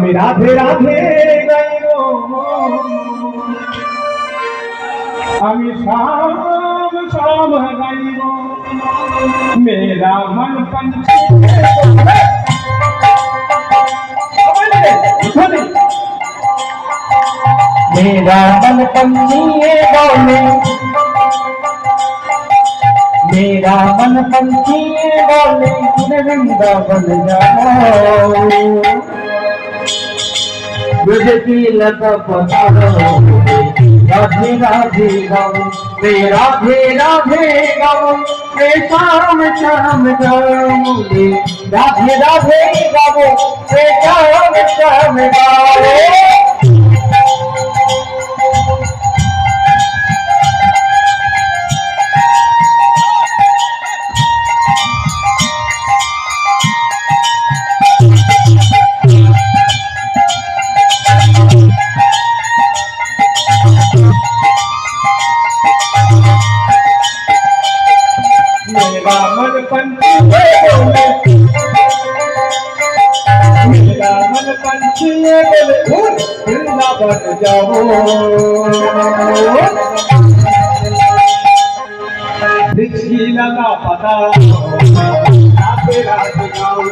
আমি রাধে রাধে গাইব, আমি শাম শাম গাইব, মেরা মন पंछी मेरा मन पंछी बोले, मेरा मन पंछी बोले वृंदावन जाओ, ब्रज की लता पधारो, राधे राधे गाओ, मैं राधे राधे गाओ, मैं शाम शाम गाओ, राधे राधे गाओ, मैं शाम शाम गाओ। मेरा मन पंछी बोले, मेरा मन पंछी बोले वृंदावन जाओ, वृक्ष की लता पता राधे राधे गाओ,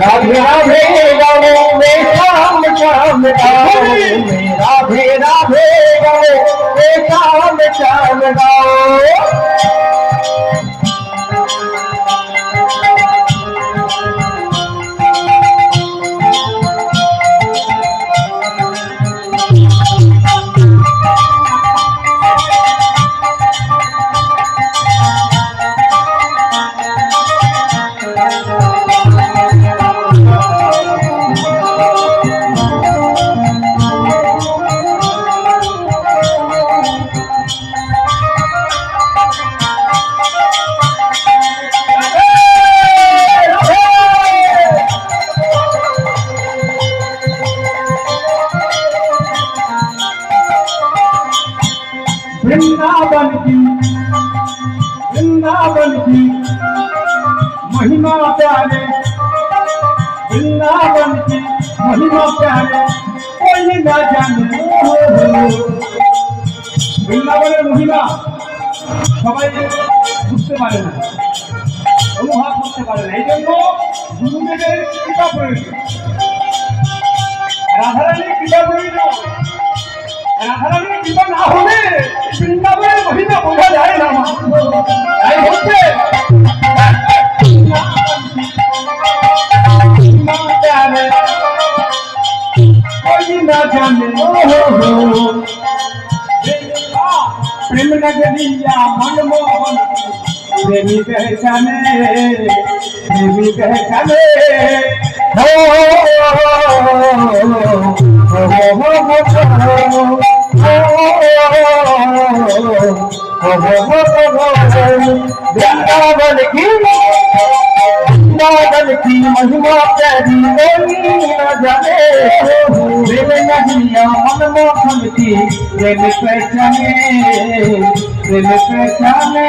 राधे राधे गाओ, मैं शाम शाम गाओ, मैं राधे राधे गाओ, मैं शाम शाम गाओ। वृंदावन की महिमा प्यारे, वृंदावन की महिमा प्यारे, कोई ना जाने বৃন্দাবনের মহিমা সবাই বুঝতে পারে না, অনুভব করতে পারে না, এই জন্য গুরুদেবের কৃপা প্রয়োজন, রাধারানীর কৃপা প্রয়োজন। রাধারানীর কৃপা না হলে বৃন্দাবনের মহিমা বোঝা যায় না। তাই হচ্ছে না জানে प्रेम नगरिया मनमोहन, प्रेमी पहचाने, प्रेमी पहचाने, हो वृंदावन की महिमा प्यारी कोई न जाने, प्रेम नगरिया मनमोहन की प्रेम पहचाने, प्रेम पहचाने,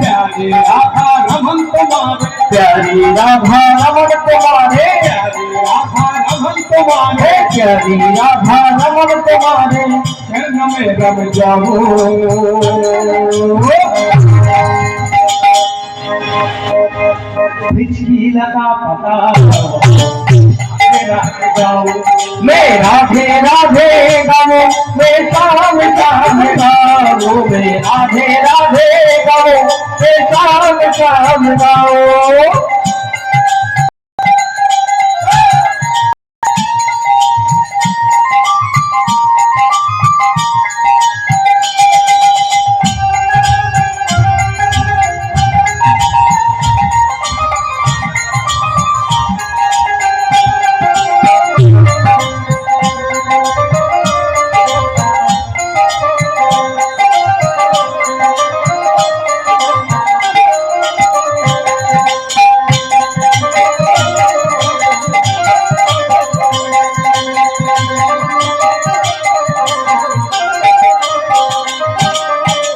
प्यारी राधा रमन तुम्हारे, प्यारी राधा रमन तुम्हारे, प्यारी राधा रमन तुम्हारे, प्यारी राधा रमन तुम्हारे शरण में रम जाओ। वृक्ष की लता पता राधे गाओ, मैं राधे राधे गाओ, मैं शाम शाम गाओ, मैं राधे राधे गाओ, मैं शाम शाम गाओ।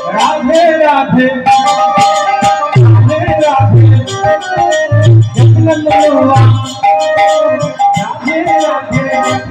राधे राधे राधे जपन लोला राधे राधे